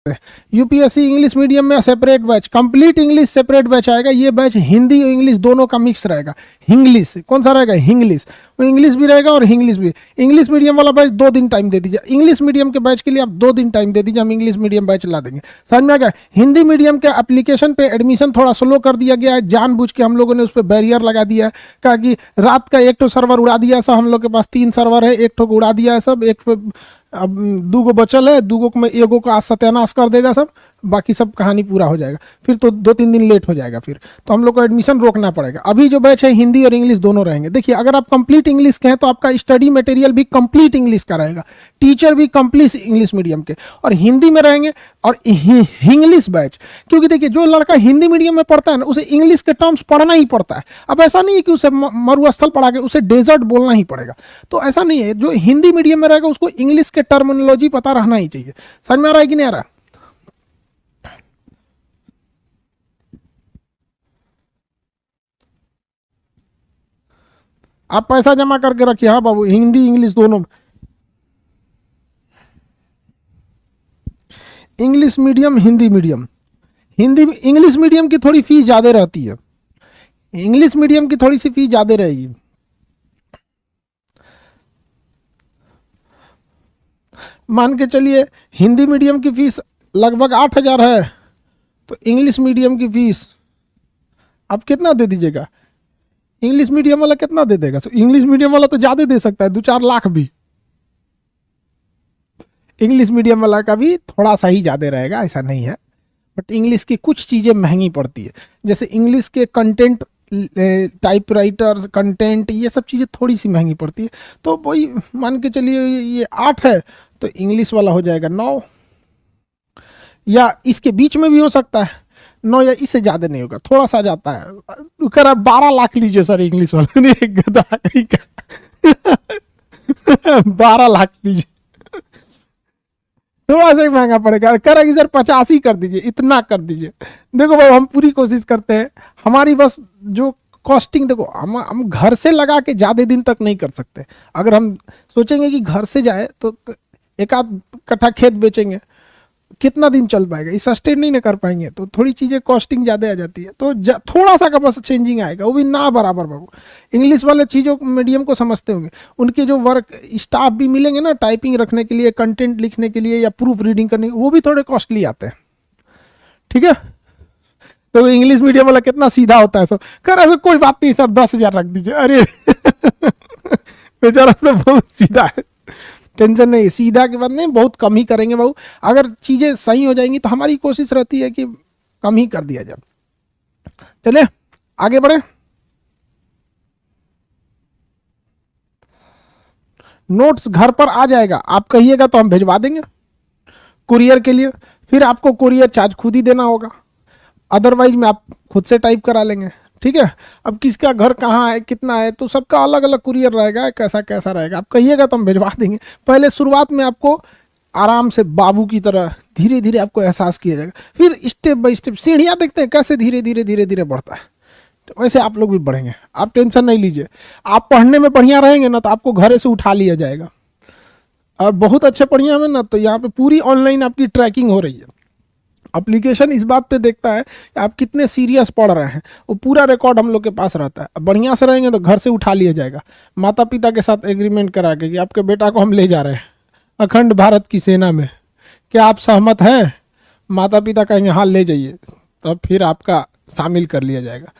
UPSC English medium में separate batch, complete English separate batch आएगा। ये बैच हिंदी और इंग्लिश दोनों का मिक्स रहेगा। इंग्लिश कौन सा रहेगा? इंग्लिश, वो इंग्लिश भी रहेगा और इंग्लिश भी। इंग्लिश मीडियम वाला बैच 2 दिन टाइम दे दीजिए, इंग्लिश मीडियम के बैच के लिए आप 2 दिन टाइम दे दीजिए, हम इंग्लिश मीडियम बैच ला देंगे। समझ में आ गया? हिंदी मीडियम के एप्लीकेशन पे एडमिशन थोड़ा स्लो कर दिया गया है, जानबूझ के हम लोगों ने उस पर बैरियर लगा दिया है, कहा कि रात का एक तो सर्वर उड़ा दिया सब, हम लोग के पास 3 सर्वर है, एक ठो को उड़ा दिया है सब, एक पे अब 2 गो बचल है, 2 गो में एगो का आज सत्यानाश कर देगा सब, बाकी सब कहानी पूरा हो जाएगा, फिर तो 2-3 दिन लेट हो जाएगा, फिर तो हम लोग को एडमिशन रोकना पड़ेगा। अभी जो बैच है हिंदी और इंग्लिश दोनों रहेंगे। देखिए अगर आप कंप्लीट इंग्लिश के हैं तो आपका स्टडी मटेरियल भी कंप्लीट इंग्लिश का रहेगा, टीचर भी कंप्लीट इंग्लिश मीडियम के और हिंदी में रहेंगे, और इंग्लिश बैच, क्योंकि देखिए जो लड़का हिंदी मीडियम में पढ़ता है ना उसे इंग्लिश के टर्म्स पढ़ना ही पड़ता है। अब ऐसा नहीं है कि उसे मरुस्थल पढ़ा के उसे डेजर्ट बोलना ही पड़ेगा, तो ऐसा नहीं है। जो हिंदी मीडियम में रहेगा उसको इंग्लिश के टर्मिनोलॉजी पता रहना ही चाहिए। समझ में आ रहा है कि नहीं आ रहा? आप पैसा जमा करके रखिए। हाँ बाबू, हिंदी इंग्लिश दोनों। English medium Hindi medium, Hindi English medium की थोड़ी फीस ज़्यादा रहती है, इंग्लिश मीडियम की थोड़ी सी फीस ज़्यादा रहेगी। मान के चलिए हिंदी मीडियम की फीस लगभग 8,000 है, तो इंग्लिश मीडियम की फीस आप कितना दे दीजिएगा? इंग्लिश मीडियम वाला कितना दे देगा? तो इंग्लिश मीडियम वाला तो ज़्यादा दे सकता है, 2-4 लाख भी। इंग्लिश मीडियम वाला का भी थोड़ा सा ही ज़्यादा रहेगा, ऐसा नहीं है, बट इंग्लिश की कुछ चीज़ें महंगी पड़ती है, जैसे इंग्लिश के कंटेंट, टाइपराइटर कंटेंट, ये सब चीज़ें थोड़ी सी महंगी पड़ती है। तो वही मान के चलिए ये 8 है, तो इंग्लिश वाला हो जाएगा 9, या इसके बीच में भी हो सकता है 9, या इससे ज़्यादा नहीं होगा, थोड़ा सा जाता है। कह रहा 12 लाख लीजिए सर इंग्लिश वाला। नहीं, एक गधा है क्या? 12 लाख लीजिए, थोड़ा सा ही महंगा पड़ेगा। कह रहा कि सर 85 कर दीजिए, इतना कर दीजिए। देखो भाई हम पूरी कोशिश करते हैं, हमारी बस जो कॉस्टिंग, देखो हम घर से लगा के ज़्यादा दिन तक नहीं कर सकते। अगर हम सोचेंगे कि घर से जाए तो 1 कट्ठा खेत बेचेंगे, कितना दिन चल पाएगा, इस सस्टेन नहीं ना कर पाएंगे, तो थोड़ी चीज़ें कॉस्टिंग ज़्यादा आ जाती है। तो थोड़ा सा का बस चेंजिंग आएगा, वो भी ना बराबर बाबू। इंग्लिश वाले चीज़ों मीडियम को समझते होंगे, उनके जो वर्क स्टाफ भी मिलेंगे ना टाइपिंग रखने के लिए, कंटेंट लिखने के लिए या प्रूफ रीडिंग करने के, वो भी थोड़े कॉस्टली आते हैं। ठीक है, तो इंग्लिश मीडियम वाला कितना सीधा होता है सब, कर ऐसा कोई बात नहीं सर 10,000 रख दीजिए। अरे बेचारा तो बहुत सीधा है, टेंशन नहीं, सीधा के बाद नहीं, बहुत कम ही करेंगे बाबू। अगर चीज़ें सही हो जाएंगी तो हमारी कोशिश रहती है कि कम ही कर दिया जाए। चलिए आगे बढ़े। नोट्स घर पर आ जाएगा, आप कहिएगा तो हम भिजवा देंगे कुरियर के लिए, फिर आपको कुरियर चार्ज खुद ही देना होगा, अदरवाइज में आप खुद से टाइप करा लेंगे। ठीक है, अब किसका घर कहाँ है, कितना है, तो सबका अलग अलग कुरियर रहेगा, कैसा कैसा रहेगा, आप कहिएगा तो हम भिजवा देंगे। पहले शुरुआत में आपको आराम से बाबू की तरह धीरे धीरे आपको एहसास किया जाएगा, फिर स्टेप बाय स्टेप सीढ़ियाँ देखते हैं कैसे धीरे धीरे धीरे धीरे बढ़ता है, तो वैसे आप लोग भी बढ़ेंगे, आप टेंशन नहीं लीजिए। आप पढ़ने में बढ़िया रहेंगे ना तो आपको घरे से उठा लिया जाएगा, और बहुत अच्छे बढ़िया में ना तो यहाँ पे पूरी ऑनलाइन आपकी ट्रैकिंग हो रही है। एप्लीकेशन इस बात पे देखता है कि आप कितने सीरियस पढ़ रहे हैं, वो पूरा रिकॉर्ड हम लोग के पास रहता है। अब बढ़िया से रहेंगे तो घर से उठा लिया जाएगा, माता पिता के साथ एग्रीमेंट करा के कि आपके बेटा को हम ले जा रहे हैं अखंड भारत की सेना में, क्या आप सहमत हैं? माता पिता कहेंगे हाँ ले जाइए, तब फिर आपका शामिल कर लिया जाएगा।